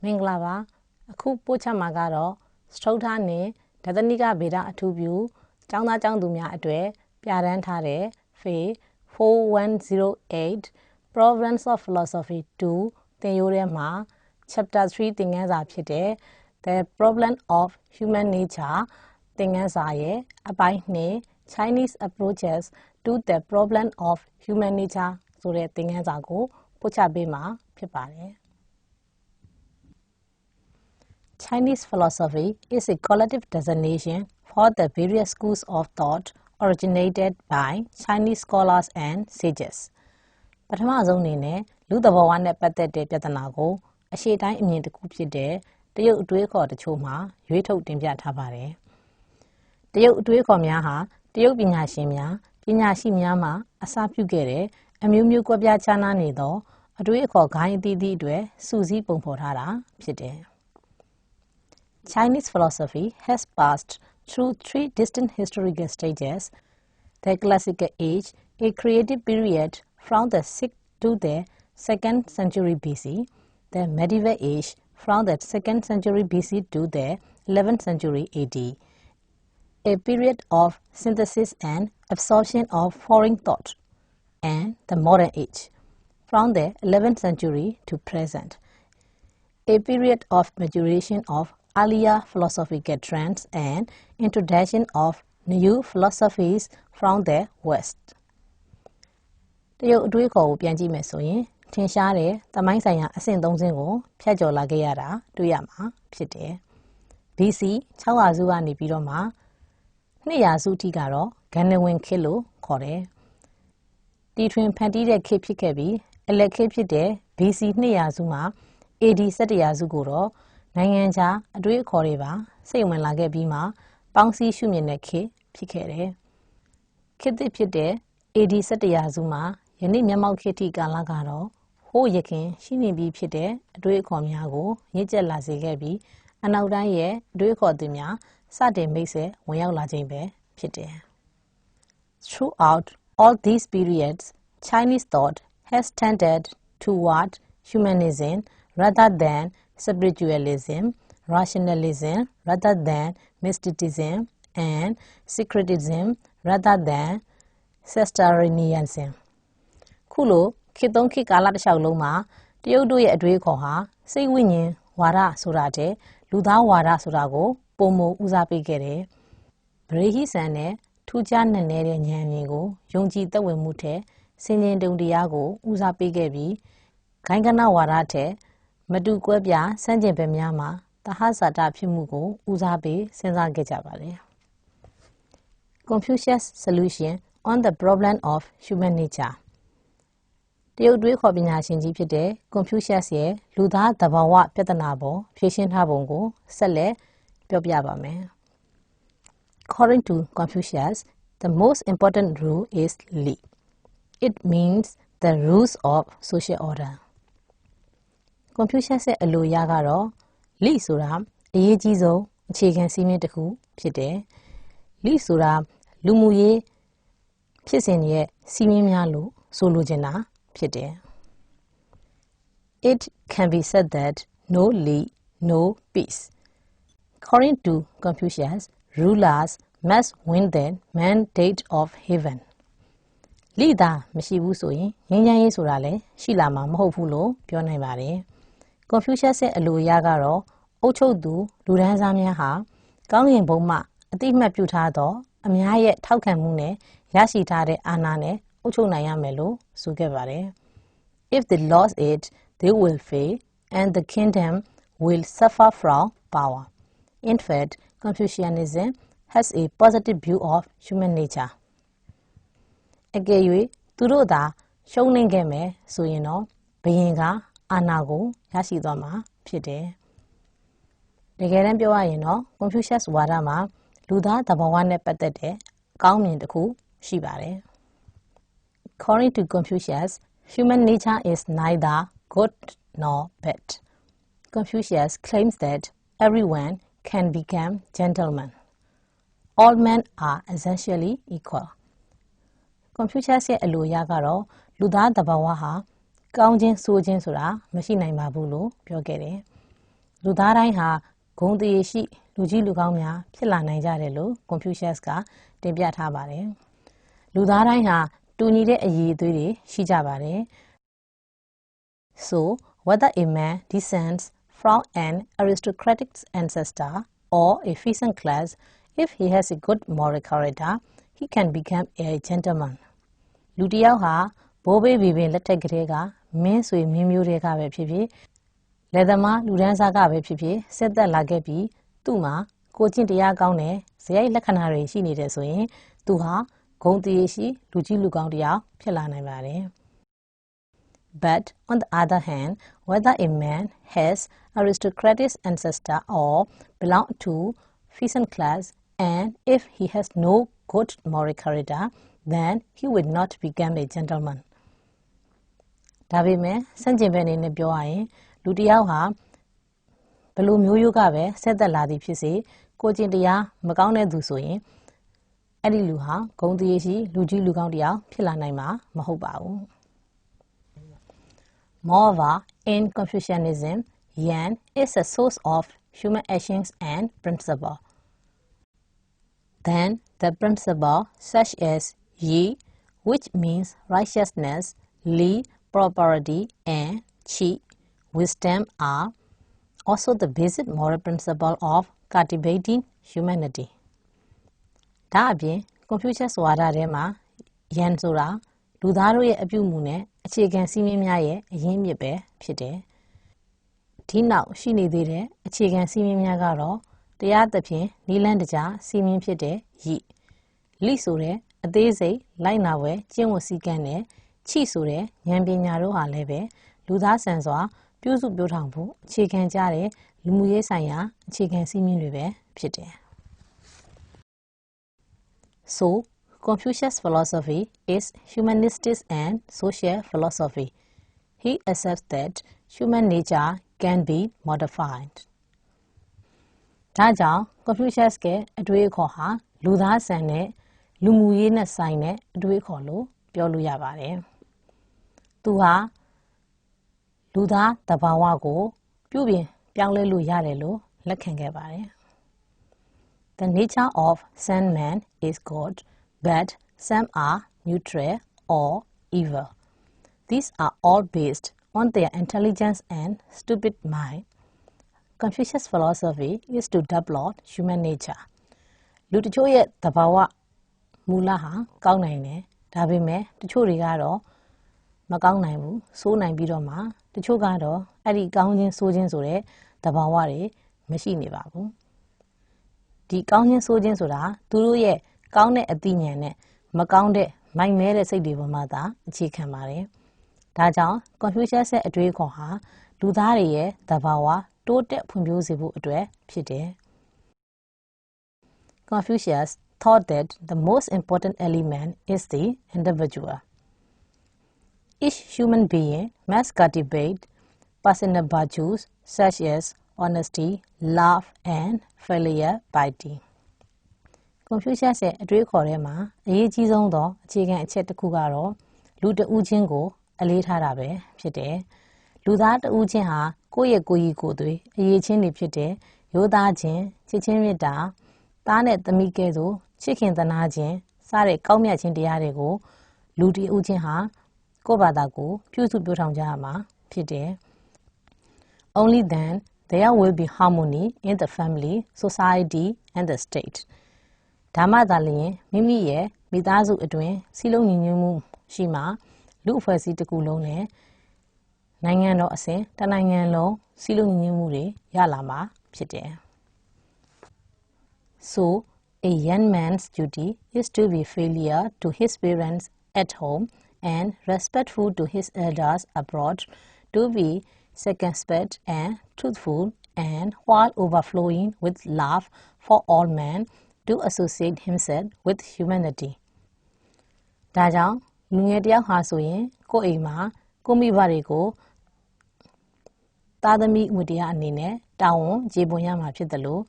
မင်္ဂလာပါအခုပို့ချမှာကတော့စတုထနဲ့ဒသနိကဗေဒအထူးပြုကျောင်းသားကျောင်းသူများအတွက်ပြဋ္ဌာန်းထားတဲ့ Phil-4108 Province of Philosophy 2 သင်ရိုးထဲမှာ Chapter-3 သင်ခန်းစာဖြစ်တဲ့ The Problem of Human Nature သင်ခန်းစာရဲ့အပိုင်း2 Chinese Approaches to the Problem of Human Nature ဆိုတဲ့သင်ခန်းစာကိုပို့ချပေးမှာဖြစ်ပါတယ် Chinese philosophy is a collective designation for the various schools of thought originated by Chinese scholars and sages. ပထမဆုံးအနေနဲ့လူသဘောဝနဲ့ပတ်သက်တဲ့ပြဿနာကိုအရှေ့တိုင်းအမြင်တစ်ခုဖြစ်တဲ့တရုတ်အတွေးခေါ်တချို့မှာရွေးထုတ်တင်ပြထားပါတယ်။တရုတ်အတွေးခေါ်များဟာတရုတ်ပညာရှင်များပညာရှိများမှအစပြုခဲ့တဲ့အမျိုးမျိုးကွဲပြားခြားနားနေသောအတွေးအခေါ်ဂိုင်းအသီးသီးအတွက်စုစည်းပုံဖော်ထားတာဖြစ်တယ်။ Chinese philosophy has passed through three distinct historical stages: the Classical Age, a creative period from the 6th to the 2nd century BC, the Medieval Age from the 2nd century BC to the 11th century AD, a period of synthesis and absorption of foreign thought, and the Modern Age from the 11th century to present, a period of maturation of earlier philosophical trends and introduction of new philosophies from the West. တရုတ်အတွေးခေါ်ကိုပြန်ကြည့်မယ်ဆိုရင်ထင်ရှားတဲ့သမိုင်းဆိုင်ရာအဆင့်၃ဆင့်ကိုဖြတ်ကျော်လာခဲ့ရတာတွေ့ရမှာဖြစ်တယ်။ BC 600စုကနေပြီးတော့မှ200စုအထိကတော့ဂန္ဓဝင်ခေတ်လို့ခေါ်တယ်။တီထွင်ဖန်တီးတဲ့ခေတ်ဖြစ်ခဲ့ပြီးအလက်ခေတ်ဖြစ်တဲ့ BC 200စုမှာ AD 1700စုကိုတော့နိုင်ငံခြားအတွေးအခေါ်တွေပါစိတ်ဝင်လာခဲ့ပြီးမှပေါင်းစည်းရှုမြင်တဲ့ခေတ်ဖြစ်ခဲ့တယ်။ခေတ်သစ်ဖြစ်တဲ့ AD 1700စုမှာယနေ့မျက်မှောက်ခေတ်ထိကာလကတော့ဟိုးရခင်ရှိနေပြီးဖြစ်တဲ့အတွေးအခေါ်များကိုရင့်ကျက်လာစေခဲ့ပြီးအနောက်တိုင်းရဲ့အတွေးအခေါ်တွေများစတင်မိတ်ဆက်ဝင်ရောက်လာခြင်းပဲဖြစ်တယ်။ Throughout all these periods, Chinese thought has tended toward humanism rather than spiritualism, rationalism rather than mysticism, and syncretism rather than Sectarianism. ခုလိုခေတ်သုံးခေတ်ကာလတစ်လျှောက်လုံးမှာတရုတ်တို့ရဲ့အတွေးခေါ်ဟာစိတ်ဝိညာဉ်ဝါဒဆိုတာတဲ့လူသားဝါဒဆိုတာကိုပုံမဦးစားပေးခဲ့တယ်။ဗရေဟိဆန်နဲ့ထူးခြားနက်နဲတဲ့ဉာဏ်မြင်ကိုယုံကြည်သက်ဝင်မှုထက်စင်ကြင်တုံတရားကိုဦးစားပေးခဲ့ပြီးဂိုင်းကနဝါဒထက်မတူကွဲပြားစန့်ကျင်ဘက်များမှာသဟဇာတဖြစ်မှုကိုဦးစားပေးစဉ်းစားခဲ့ကြပါတယ်။ Confucius solution on the problem of human nature တရုတ်တွေးခေါ်ပညာရှင်ကြီးဖြစ်တဲ့ Confucius ရဲ့လူသားသဘာဝပြဿနာပေါ်ဖြေရှင်းထားပုံကိုဆက်လက်ပြောပြပါမယ်။ According to Confucius, the most important rule is Li. It means the rules of social order. Confucius ရဲ့အလိုအရကတော့ Li ဆိုတာအရေးကြီးဆုံးအခြေခံစည်းမျဉ်းတစ်ခုဖြစ်တယ်။ Li ဆိုတာလူမှုရေးဖြစ်စဉ်ရဲ့စည်းမျဉ်းများလို့ဆိုလိုချင်တာဖြစ်တယ်။ It can be said that no Li, no peace. According to Confucius, rulers must win the mandate of heaven. Li သာမရှိဘူးဆိုရင်ငြိမ်းချမ်းရေးဆိုတာလည်းရှိလာမှာမဟုတ်ဘူးလို့ပြောနိုင်ပါတယ်။ Confucius ရဲ့အလိုအရကတော့အုပ်ချုပ်သူလူဒန်းစားများဟာကောင်းကင်ဘုံမှအတိအမှတ်ပြုထားသောအများရဲ့ထောက်ခံမှုနဲ့ရရှိထားတဲ့အာဏာနဲ့အုပ်ချုပ်နိုင်ရမယ်လို့ဆိုခဲ့ပါတယ်။ If they lost it, they will fail and the kingdom will suffer from power. In fact, Confucianism has a positive view of human nature. အကယ်၍သူတို့သာရှုံးနိမ့်ခဲ့မယ်ဆိုရင်တော့ဘုရင်ကအာဏာကိုရရှိသွားမှာဖြစ်တယ်။တကယ်တမ်းပြောရရင်တော့ Confucius ဝါဒမှာလူသားသဘာဝနဲ့ပတ်သက်တဲ့အကောင်းမြင်တစ်ခုရှိပါတယ်။ According to Confucius, human nature is neither good nor bad. Confucius claims that everyone can become gentleman. All men are essentially equal. Confucius ရဲ့အလိုအရကတော့လူသားသဘာဝဟာကောင်းခြင်းဆိုးခြင်းဆိုတာမရှိနိုင်ပါဘူးလို့ပြောခဲ့တယ် လူသားတိုင်းဟာဂုဏ်သရေရှိလူကြီးလူကောင်းများဖြစ်လာနိုင်ကြတယ်လို့ Confucius ကတင်ပြထားပါတယ်။လူသားတိုင်းဟာတူညီတဲ့အရည်အသွေးတွေရှိကြပါတယ်။ So, whether a man descends from an aristocratic ancestor or a peasant class, if he has a good moral character, he can become a gentleman. လူတစ်ယောက်ဟာဘိုးဘေးဘီဘင်လက်ထက်ကလေးကမင်းဆွေမင်းမျိုးတွေကပဲဖြစ်ဖြစ်လယ်သမားလူဒန်းစားကပဲဖြစ်ဖြစ်ဆက်သက်လာခဲ့ပြီးသူ့မှာကိုကျင့်တရားကောင်းတဲ့ဇယိုက်လက္ခဏာတွေရှိနေတယ်ဆိုရင်သူဟာဂုဏ်သရေရှိလူကြီးလူကောင်းတစ်ယောက်ဖြစ်လာနိုင်ပါတယ်။ But on the other hand, whether a man has aristocratic ancestor or belong to peasant class, and if he has no good moral character, then he would not become a gentleman. ဒါပေမဲ့စန့်ကျင်ဘက်အနေနဲ့ပြောရရင်လူတစ်ယောက်ဟာဘယ်လိုမျိုးရိုးကပဲဆက်သက်လာသည်ဖြစ်စေကိုကျင့်တရားမကောင်းတဲ့သူဆိုရင်အဲ့ဒီလူဟာဂုဏ်သရေရှိလူကြီးလူကောင်းတစ်ယောက်ဖြစ်လာနိုင်မှာမဟုတ်ပါဘူး Moreover, in Confucianism, Yan is a source of human actions and principle. Then the principle such as Yi, which means righteousness, Li, property, and Qi, wisdom, are also the basic moral principle of cultivating humanity. ဒါအပြင် Confucius ဝါဒထဲမှာ Yan ဆိုတာလူသားတို့ရဲ့အပြုအမူနဲ့အခြေခံစည်းမျဉ်းများရဲ့အရင်းမြစ်ပဲဖြစ်တယ်။ဒီနောက်ရှိနေသေးတဲ့အခြေခံစည်းမျဉ်းများကတော့တရားသဖြင့်နိလန့်တကြားစည်းမျဉ်းဖြစ်တဲ့ရည်လိဆိုတဲ့အသေးစိတ်လိုက်နာဝဲကျင့်ဝတ်စည်းကမ်းနဲ့ချိဆိုတဲ့ဉာဏ်ပညာတို့ဟာလည်းပဲလူသားဆန်စွာပြုစုပြောထောင်ဖို့အခြေခံကြတဲ့လူမှုရေးဆိုင်ရာအခြေခံစည်းမျဉ်းတွေပဲဖြစ်တယ်။ So, Confucius' philosophy is humanistic and social philosophy. He accepts that human nature can be modified. ဒါကြောင့် Confucius ရဲ့အတွေးအခေါ်ဟာလူသားဆန်တဲ့လူမှုရေးနဲ့ဆိုင်တဲ့အတွေးအခေါ်လို့ပြောလို့ရပါတယ်။သူဟာလူသားသဘာဝကိုပြုပြင်ပြောင်းလဲလို့ရတယ်လို့လက်ခံခဲ့ပါတယ်။ The nature of some men is good, but some are neutral or evil. These are all based on their intelligence and stupid mind. Confucius' philosophy is to develop human nature. လူတချို့ရဲ့သဘာဝမူလဟာကောင်းနိုင်တယ်။ဒါပေမဲ့တချို့တွေကတော့မကောင်းနိုင်ဘူး။ဆိုးနိုင်ပြီးတော့မှတချို့ကတော့အဲ့ဒီကောင်းခြင်းဆိုးခြင်းဆိုတဲ့သဘာဝတွေမရှိနေပါဘူး။ဒီကောင်းခြင်းဆိုးခြင်းဆိုတာသူတို့ရဲ့ကောင်းတဲ့အသိဉာဏ်နဲ့မကောင်းတဲ့မိုက်မဲတဲ့စိတ်တွေပေါ်မှာသာအခြေခံပါတယ်။ဒါကြောင့် Confucius ရဲ့အတွေးအခေါ်ဟာလူသားတွေရဲ့သဘာဝတိုးတက်ဖွံ့ဖြိုးစေဖို့အတွက်ဖြစ်တယ်။ Confucius thought that the most important element is the individual. Each human being must cultivate personal virtues such as honesty, love, and filial piety. Confucius ရဲ့အတွေးခေါ်ထဲမှာအရေးကြီးဆုံးသောအခြေခံအချက်တစ်ခုကတော့လူတဦးချင်းကိုအလေးထားတာပဲဖြစ်တယ်။လူသားတဦးချင်းဟာကိုယ့်ရဲ့ကိုယ်ကြီးကိုယ်သွေးအရေးချင်းတွေဖြစ်တဲ့ရိုးသားခြင်းချစ်ချင်းမေတ္တာသားနဲ့သမီးကဲ့သို့ချစ်ခင်သနာခြင်းစတဲ့ကောင်းမြတ်ခြင်းတရားတွေကိုလူတဦးချင်းဟာကိုယ့်ဘာသာကိုပြုစုပြောထောင်ကြရမှာဖြစ်တယ်။ Only then there will be harmony in the family, society, and the state. ဒါမှသာလျှင်မိမိရဲ့မိသားစုအတွင်းစည်းလုံးညီညွတ်မှုရှိမှလူအဖွဲ့အစည်းတစ်ခုလုံးနဲ့နိုင်ငံတော်အဆင့်တနိုင်ငံလုံးစည်းလုံးညီညွတ်မှုတွေရလာမှာဖြစ်တယ်။ So, a young man's duty is to be filial to his parents at home and respectful to his elders abroad, to be circumspect and truthful, and while overflowing with love for all men, to associate himself with humanity. ဒါကြောင့်လူငယ်တယောက်ဟာဆိုရင်ကိုယ့်အိမ်မှာကိုမိဘတွေကိုသားသမီးဝတ္တရားအနေနဲ့တာဝန်ကျေပွန်ရမှာဖြစ်တယ်လို့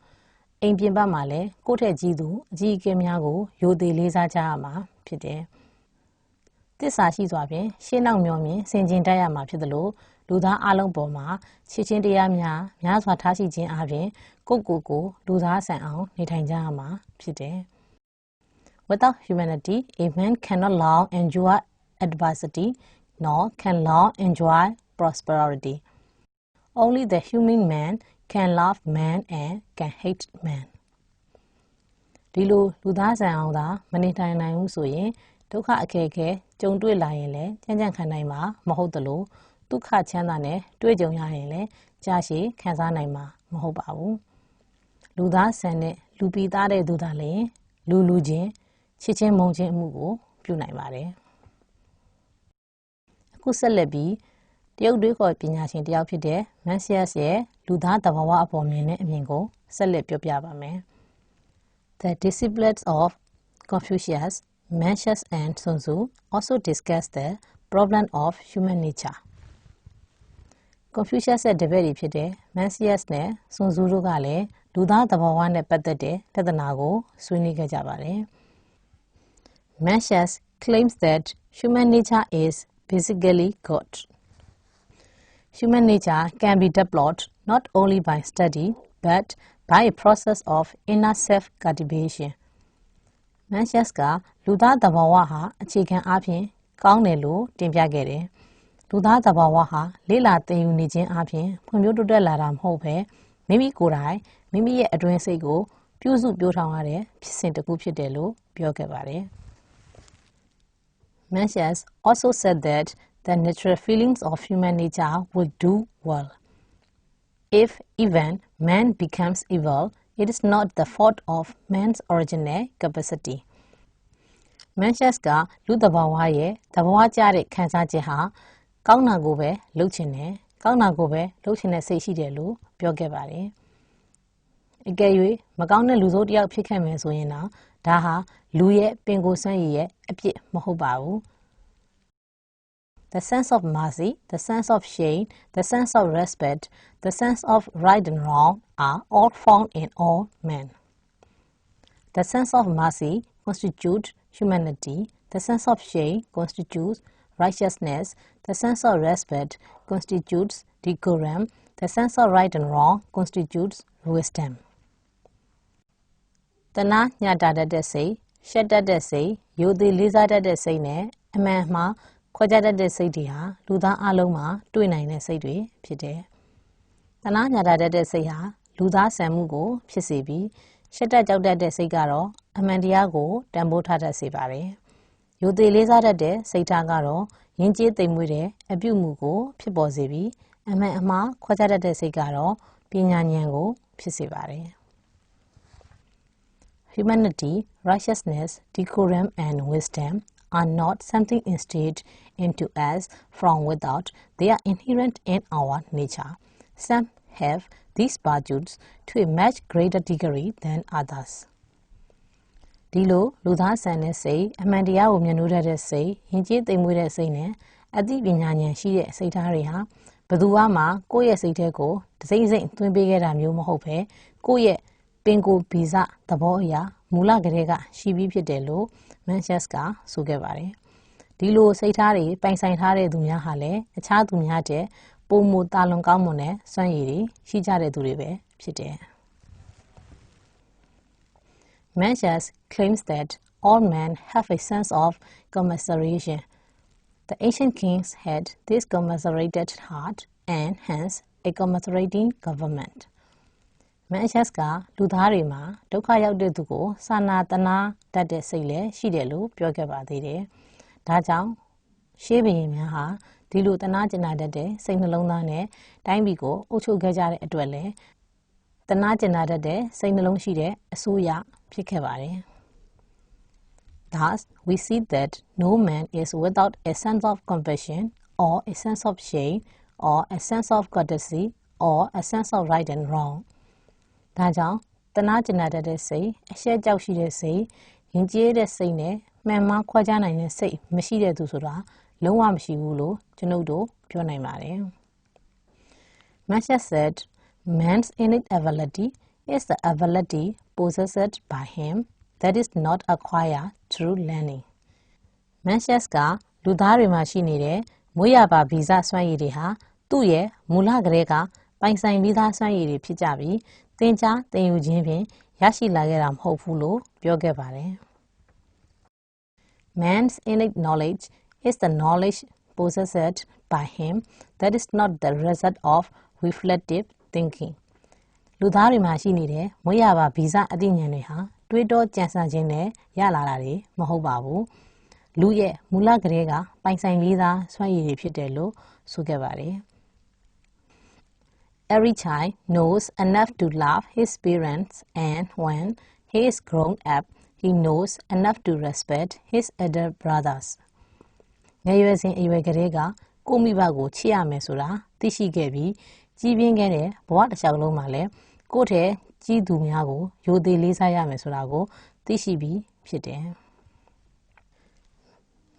အိမ်ပြင်ပမှာလည်းကိုယ့်ထက်ကြီးသူအကြီးအကဲများကိုယိုသေးလေးစားကြရမှာဖြစ်တယ်။သစ္စာရှိစွာဖြင့်ရှေ့နောက်မျှော်မြင်ဆင်ခြင်တတ်ရမှာဖြစ်တယ်လို့ လူသားအလုံးပေါ်မှာချစ်ချင်းတရားများစွာထားရှိခြင်းအပြင်ကိုလူသားဆန်အောင်နေထိုင်ကြရမှာဖြစ်တယ်။ Without humanity, a man cannot long endure adversity, nor can long enjoy prosperity. Only the human man can love man and can hate man. ဒီလိုလူသားဆန်အောင်သာမနေထိုင်နိုင်ဘူးဆိုရင်ဒုက္ခအခက်အခဲကြုံတွေ့လာရင်လည်းကြံ့ကြံ့ခံနိုင်မှာမဟုတ်သလိုဒုက္ခချမ်းသာနဲ့တွေ့ကြုံရရင်လည်းကြာရှည်ခံစားနိုင်မှာမဟုတ်ပါဘူး။လူသားဆန်တဲ့လူပီသားတဲ့သူသာလျှင်လူချင်းချစ်ချင်းမုန်းချင်းအမှုကိုပြုနိုင်ပါတယ်။အခုဆက်လက်ပြီးတရုတ်တွေးခေါ်ပညာရှင်တယောက်ဖြစ်တဲ့ Mencius ရဲ့လူသားသဘာဝအပေါ်မြင်တဲ့အမြင်ကိုဆက်လက်ပြောပြပါမယ်။ The disciples of Confucius, Mencius and Hsun Tzu also discuss the problem of human nature. Confucius ရဲ့တပည့်တွေဖြစ်တဲ့ Mencius နဲ့ Hsun Tzu တို့ကလည်းလူသားသဘာဝနဲ့ပတ်သက်တဲ့ပြဿနာကိုဆွေးနွေးခဲ့ကြပါတယ်။ Mencius claims that human nature is basically good. Human nature can be developed not only by study but by a process of inner self-cultivation. Mencius ကလူသားသဘာဝဟာအခြေခံအားဖြင့်ကောင်းတယ်လို့တင်ပြခဲ့တယ်။လူသားသဘာဝဟာလေ့လာသင်ယူနေခြင်းအားဖြင့်ဖွံ့ဖြိုးတိုးတက်လာတာမဟုတ်ဘဲမိမိကိုယ်တိုင်မိမိရဲ့အတွင်းစိတ်ကိုပြုစုပြောင်းထောင်ရတဲ့ဖြစ်စဉ်တစ်ခုဖြစ်တယ်လို့ပြောခဲ့ပါတယ်။ Mencius also said that the natural feelings of human nature will do well. If even man becomes evil, it is not the fault of man's original capacity. Mencius ကလူသဘာဝရဲ့သဘာဝကျတဲ့ခံစားချက်ဟာကောင်းတာကိုပဲလုပ်ချင်တယ်ကောင်းတာကိုပဲလုပ်ချင်တဲ့စိတ်ရှိတယ်လို့ပြောခဲ့ပါတယ်။အကယ်၍မကောင်းတဲ့လူဆိုးတစ်ယောက်ဖြစ်ခဲ့မယ်ဆိုရင်တော့ဒါဟာလူရဲ့ပင်ကိုယ်စွမ်းရည်ရဲ့အပြစ်မဟုတ်ပါဘူး။ The sense of mercy, the sense of shame, the sense of respect, the sense of right and wrong are all found in all men. The sense of mercy constitutes humanity, the sense of shame constitutes righteousness, the sense of respect constitutes decorum, the sense of right and wrong constitutes wisdom. တနာညတာတတ်တဲ့စိတ်ရှက်တတ်တဲ့စိတ်ယိုသေးလေးစားတတ်တဲ့စိတ်နဲ့အမှန်မှားခွဲခြားတတ်တဲ့စိတ်တွေဟာလူသားအလုံးမှာတွေ့နိုင်တဲ့စိတ်တွေဖြစ်တယ်။တနာညတာတတ်တဲ့စိတ်ဟာလူသားဆန်မှုကိုဖြစ်စေပြီးရှက်တတ်ကြောက်တတ်တဲ့စိတ်ကတော့အမှန်တရားကိုတန်ဖိုးထားတတ်စေပါတယ်။ယိုသေးလေးစားတတ်တဲ့စိတ်ထားကတော့ယဉ်ကျေးသိမ်မွေ့တဲ့အပြုမှုကိုဖြစ်ပေါ်စေပြီးအမှန်အမှားခွဲခြားတတ်တဲ့စိတ်ကတော့ပညာဉာဏ်ကိုဖြစ်စေပါတယ်။ Humanity, righteousness, decorum, and wisdom are not something instilled into us from without. They are inherent in our nature. Some have these virtues to a much greater degree than others. ဒီလိုလူသားဆန်တဲ့စိတ်အမှန်တရားကိုမြင်လို့တဲ့စိတ်ယဉ်ကျေးသိမ်မွေ့တဲ့စိတ်နဲ့အသိပညာဉာဏ်ရှိတဲ့စိတ်ထားတွေဟာဘယ်သူမှကိုယ့်ရဲ့စိတ်ထဲကိုတစိမ့်စိမ့်သွင်းပေးခဲ့တာမျိုးမဟုတ်ဘဲကိုယ့်ရဲ့ပင်ကိုယ်ဗီဇသဘောအရာမူလကတည်းကရှိပြီးဖြစ်တယ်လို့ Mencius ကဆိုခဲ့ပါတယ်။ဒီလိုစိတ်ထားတွေပိုင်ဆိုင်ထားတဲ့သူများဟာလည်းအခြားသူများတဲ့ပုံမူတာလွန်ကောင်းမွန်တဲ့စွမ်းရည်တွေရှိကြတဲ့သူတွေပဲဖြစ်တယ်။ Mencius claims that all men have a sense of commiseration. The ancient kings had this commiserated heart and hence a commiserating government. Mencius ကလူသားတွေမှာဒုက္ခရောက်တဲ့သူကိုစာနာတနာတတ်တဲ့စိတ်လည်းရှိတယ်လို့ပြောခဲ့ပါသေးတယ်။ဒါကြောင့်ရှေးဘုရင်များဟာဒီလိုတနာကျင်နာတတ်တဲ့စိတ်နှလုံးသားနဲ့တိုင်းပြည်ကိုအုပ်ချုပ်ခဲ့ကြတဲ့အတွက်လည်းတနာကျင်နာတတ်တဲ့စိတ်နှလုံးရှိတဲ့အစိုးရဖြစ်ခဲ့ပါတယ်။ Thus, we see that no man is without a sense of compassion or a sense of shame or a sense of courtesy or a sense of right and wrong. ဒါကြောင့်တနာကျင်နာတတ်တဲ့စိတ်အရှက်ကြောက်ရှိတဲ့စိတ်ယဉ်ကျေးတဲ့စိတ်နဲ့မှန်မှားခွဲခြားနိုင်တဲ့စိတ်မရှိတဲ့သူဆိုတာလုံးဝမရှိဘူးလို့ကျွန်ုပ်တို့ပြောနိုင်ပါတယ်။ Mencius said, man's innate ability is the ability possessed by him that is not acquired through learning. Mencius ကလူသားတွေမှာရှိနေတဲ့မွေးရပါဗီဇစွမ်းရည်တွေဟာတ သူ့ရဲ့မူလကလေးကပိုင်ဆိုင်ပြီးသားစွမ်းရည်တွေဖြစ်ကြပြီးသင်ကြားသင်ယူခြင်းဖြင့်ရရှိလာခဲ့တာမဟုတ်ဘူးလို့ပြောခဲ့ပါတယ် Man's innate knowledge is the knowledge possessed by him that is not the result of reflective thinking လူသားတွေမှာရှိနေတဲ့မွေးရပါဗီဇအသိဉာဏ်တွေဟာတွေးတောကြံစည်ခြင်းနဲ့ရလာတာတွေမဟုတ်ပါဘူးလူရဲ့မူလကလေးကပိုင်ဆိုင်ပြီးသားစွမ်းရည်တွေဖြစ်တယ်လို့ဆိုခဲ့ပါတယ် Every child knows enough to love his parents and when he is grown up he knows enough to respect his elder brothers ငယ်ရွယ်စဉ်အရွယ်ကလေးကကိုမိဘကိုချစ်ရမယ်ဆိုတာသိရှိခဲ့ပြီးကြီးပြင်းခဲ့တဲ့ဘဝတစ်လျှောက်လုံးမှာလည်းကိုယ့်ထဲကြီးသူများကိုရိုသေလေးစားရမယ်ဆိုတာကိုသိရှိပြီးဖြစ်တယ်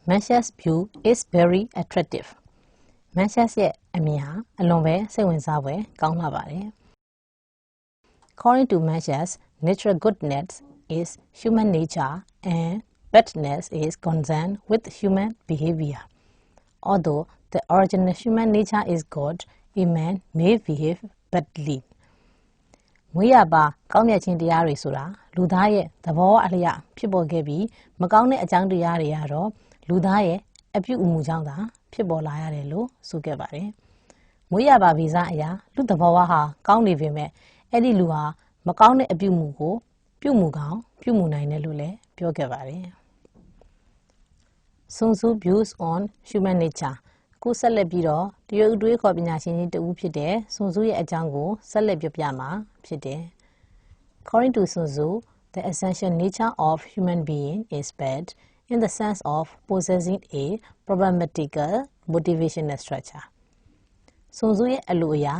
Mencius' view is very attractive. Mencius ရဲ့အမြင်ဟာအလွန်ပဲစိတ်ဝင်စားဖွယ်ကောင်းလှပါတယ် According to Mencius, natural goodness is human nature and badness is concerned with human behavior. Although the original human nature is good, a man may behave badly. မွေးရပါကောင်းမြတ်ခြင်းတရားတွေဆိုတာလူသားရဲ့သဘောအလျောက်ဖြစ်ပေါ်ခဲ့ပြီးမကောင်းတဲ့အကြောင်းတရားတွေကတော့လူသားရဲ့အပြုအမူကြောင့်သာဖြစ်ပေါ်လာရတယ်လို့ဆိုခဲ့ပါတယ်။မွေးရပါဗီဇအရာလူသဘောဝဟာကောင်းနေပေမဲ့အဲ့ဒီလူဟာမကောင်းတဲ့အပြုအမူကိုပြုမှုကောင်းပြုမှုနိုင်တယ်လို့လည်းပြောခဲ့ပါတယ်။ Hsun Tzu views on human nature ကိုဆက်လက်ပြီးတော့တရုတ်တွေးခေါ်ပညာရှင်ကြီးတဦးဖြစ်တဲ့Hsun Tzuရဲ့အကြောင်းကိုဆက်လက်ပြောပြမှာဖြစ်တယ်။ According to Hsun Tzu, the essential nature of human being is bad in the sense of possessing a problematical motivational structure. Hsun Tzuရဲ့အလိုအရာ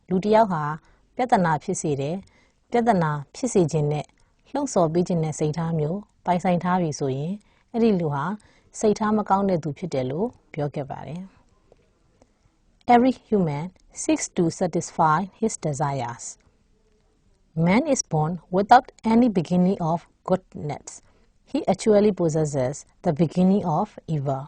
လူတစ်ယောက်ဟာပြဿနာဖြစ်စေတယ်ပြဿနာဖြစ်စေခြင်းနဲ့လှုံ့ဆော်ပေးခြင်းနဲ့စိတ်ထားမျိုးပိုင်ဆိုင်ထားပြီဆိုရင်အဲ့ဒီလူဟာစိတ်ထားမကောင်းတဲ့သူဖြစ်တယ်လို့ပြောခဲ့ပါတယ် Every human seeks to satisfy his desires. Man is born without any beginning of goodness. He actually possesses the beginning of evil.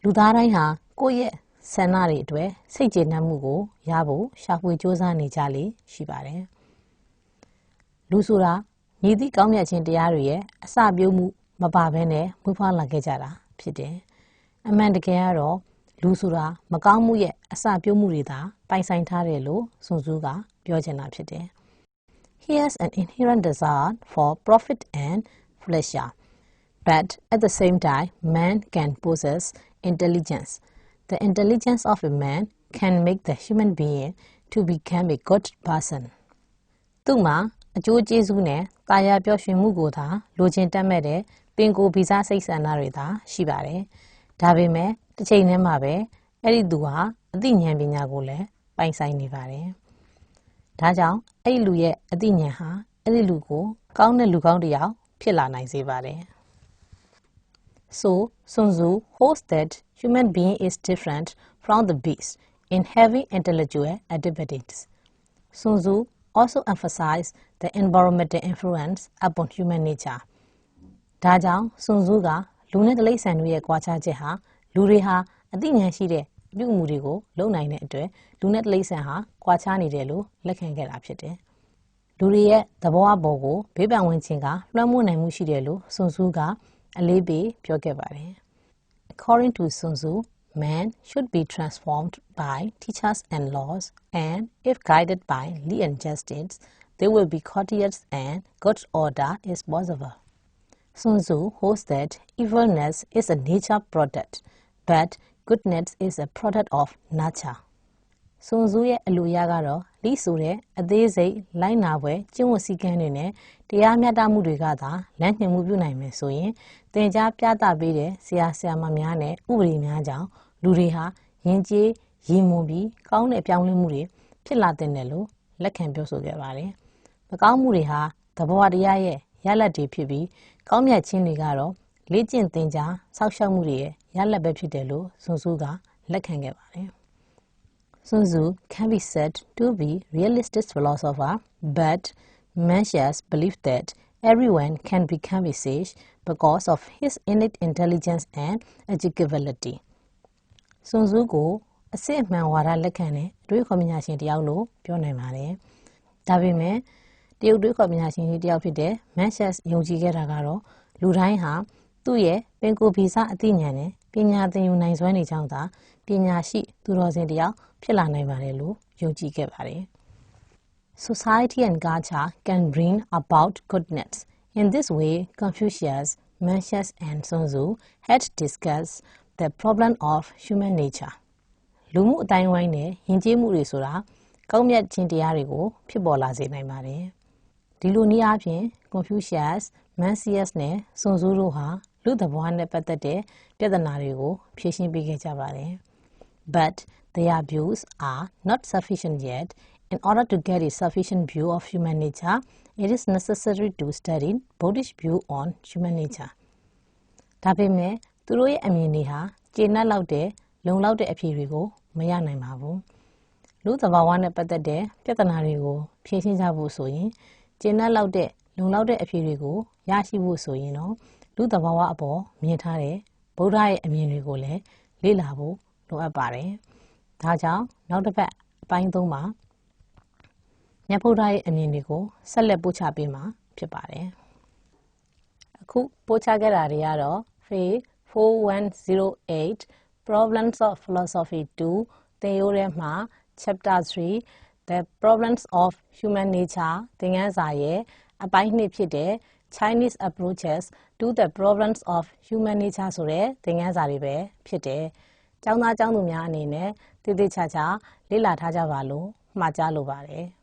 လူသားတိုင်းဟာကိုယ့်ရဲ့ဆန္ဒတွေအတွက်စိတ်ကျေနပ်မှုကိုရဖို့ရှာဖွေကြိုးစားနေကြလေရှိပါတယ်လူဆိုတာမြည်သည့်ကောင်းမြတ်ခြင်းတရားတွေရဲ့အစပြုမှုမပါဘဲနဲ့မွေးဖွားလာခဲ့ကြတာဖြစ်တယ်အမှန်တကယ်ကတော့လူဆိုတာမကောင်းမှုရဲ့အစပြုမှုတွေသာပိုင်ဆိုင်ထားတယ်လို့Hsun Tzuကပြောချင်တာဖြစ်တယ် He has an inherent desire for profit and pleasure. But at the same time, man can possess intelligence. The intelligence of a man can make the human being to become a good person. သူ့မှာအကျိုးကျေးဇူးနဲ့ကာယပျော်ရွှင်မှုကိုသာလိုချင်တတ်မဲ့တဲ့ပင်ကိုယ်ဗီဇစိတ်ဆန္ဒတွေသာရှိပါတယ်။ဒါပေမဲ့တစ်ချိန်တည်းမှာပဲအဲ့ဒီသူဟာအသိဉာဏ်ပညာကိုလည်းပိုင်ဆိုင်နေပါတယ်။ဒါကြောင့်အဲ့ဒီလူရဲ့အသိဉာဏ်ဟာအဲ့ဒီလူကိုကောင်းတဲ့လူကောင်းတစ်ယောက်ဖြစ်လာနိုင်စေပါတယ်။ So, Hsun Tzu holds that human being is different from the beast in having intellectual activities. Hsun Tzu also emphasized the environmental influence upon human nature. ဒါကြောင့်Hsun Tzuကလူနဲ့တိရစ္ဆာန်တွေရဲ့ကွာခြားချက်ဟာလူတွေဟာအသိဉာဏ်ရှိတဲ့အပြုအမူတွေကိုလုပ်နိုင်တဲ့အတွက်လူနဲ့တိရစ္ဆာန်ဟာကွာခြားနေတယ်လို့လက်ခံခဲ့တာဖြစ်တယ်။လူတွေရဲ့သဘောအပေါ်ကိုဘေးပန်ဝင်ခြင်းကလွှမ်းမိုးနိုင်မှုရှိတယ်လို့Hsun Tzuကအလေးပေးပြောခဲ့ပါတယ်။ According to Hsun Tzu, man should be transformed by teachers and laws, and if guided by law and justice, there will be courteous and good order is possible. Hsun Tzu holds that evilness is a nature product, but goodness is a product of nature. Hsun Tzuရဲ့အလိုအရကတော့လိဆိုတဲ့အသေးစိတ်လိုက်နာပွဲကျင့်ဝတ်စည်းကမ်းတွေနဲ့တရားမျှတမှုတွေကသာလမ်းညွှန်မှုပြုနိုင်မယ်ဆိုရင်သင်ကြားပြသပေးတဲ့ဆရာဆရာမများနဲ့ဥပဒေများကြောင့်လူတွေဟာယဉ်ကျေးရည်မွန်ပြီးကောင်းတဲ့ပြောင်းလဲမှုတွေဖြစ်လာတဲ့နယ်လို့လက်ခံပြောဆိုခဲ့ပါတယ်။မကောင်းမှုတွေဟာသဘောတရားရဲ့ရလဒ်တွေဖြစ်ပြီးကောင်းမြတ်ခြင်းတွေကတော့လေ့ကျင့်သင်ကြားဆောက်ရှောက်မှုတွေရဲ့ရလဒ်ပဲဖြစ်တယ်လို့Hsun Tzuကလက်ခံခဲ့ပါတယ်။ Hsun Tzu can be said to be a realistic philosopher, but Mencius believed that everyone can become a sage because of his innate intelligence and educability. Hsun Tzu ကို အစစ်အမှန်ဝါဒလက်ခံတဲ့အတွေးခေါ်ပညာရှင်တယောက်လို့ပြောနိုင်ပါတယ်။ဒါပေမဲ့တရုတ်တွေးခေါ်ပညာရှင်ကြီးတယောက်ဖြစ်တဲ့ Mencius ယုံကြည်ခဲ့တာကတော့လူတိုင်းဟာသူ့ရဲ့ပင်ကိုယ်ဗီဇအသိဉာဏ်နဲ့ပညာသင်ယူနိုင်စွမ်းနေကြောင်းသာပညာရှိသူတော်စင်တယောက်ဖြစ်လာနိုင်ပါတယ်လို့ယုံကြည်ခဲ့ပါတယ်။ Society and culture can bring about goodness. In this way, Confucius, Mencius, and Hsun Tzu had discussed the problem of human nature. လူမှုအတိုင်းဝိုင်းနဲ့ယဉ်ကျေးမှုတွေဆိုတာကောင်းမြတ်ခြင်းတရားတွေကိုဖြစ်ပေါ်လာစေနိုင်ပါတယ်။ဒီလိုနည်းအားဖြင့် Confucius, Mencius နဲ့ Hsun Tzu တို့ဟာလူသဘောနဲ့ပတ်သက်တဲ့ပြဿနာတွေကိုဖြေရှင်းပေးခဲ့ကြပါတယ်။ But their views are not sufficient yet. In order to get a sufficient view of human nature, it is necessary to study Buddhist view on human nature. ဒါပေမဲ့သူတို့ရဲ့အမြင်တွေဟာကျေနပ်လောက်တဲ့လုံလောက်တဲ့အဖြေတွေကိုမရနိုင်ပါဘူး။လူသဘာဝနဲ့ပတ်သက်တဲ့ပြဿနာတွေကိုဖြေရှင်းကြဖို့ဆိုရင်ကျေနပ်လောက်တဲ့လုံလောက်တဲ့အဖြေတွေကိုရရှိဖို့ဆိုရင်တော့လူသဘာဝအပေါ်မြင်ထားတဲ့ဗုဒ္ဓရဲ့အမြင်တွေကိုလည်းလေ့လာဖို့လိုအပ်ပါတယ်။ဒါကြောင့်နောက်တစ်ပတ်အပိုင်း3မှာမြတ်ဗုဒ္ဓရဲ့အမြင်တွေကိုဆက်လက်ပို့ချပေးမှာဖြစ်ပါတယ်။အခုပို့ချခဲ့တာတွေကတော့ Phil-4108 Problems of Philosophy 2 သင်ရိုးထဲမှာ Chapter-3 The Problems of Human Nature သင်ခန်းစာရဲ့အပိုင်း2ဖြစ်တဲ့ Chinese Approaches to the Problems of Human Nature ဆိုတဲ့သင်ခန်းစာတွေပဲဖြစ်တယ်။ကျောင်းသားကျောင်းသူများအနေနဲ့တည်တည်ချာချာလေ့လာထားကြပါလို့မှာကြားလိုပါတယ်။